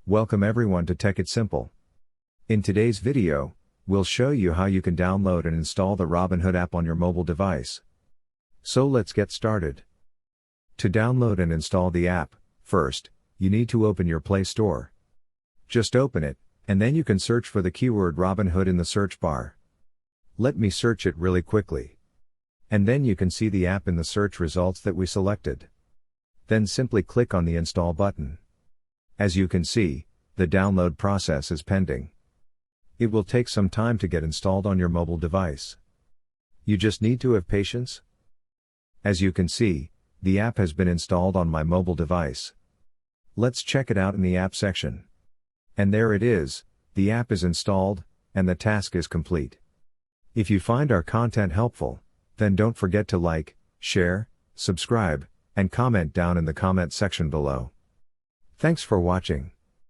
Welcome everyone to Tech It Simple. In today's video, we'll show you how you can download and install the Robinhood app on your mobile device. So let's get started. To download and install the app, first, you need to open your Play Store. Just open it, and then you can search for the keyword Robinhood in the search bar. Let me search it really quickly. And then you can see the app in the search results that we selected. Then simply click on the install button. As you can see, the download process is pending. It will take some time to get installed on your mobile device. You just need to have patience. As you can see, the app has been installed on my mobile device. Let's check it out in the app section. And there it is, the app is installed, and the task is complete. If you find our content helpful, then don't forget to like, share, subscribe, and comment down in the comment section below. Thanks for watching.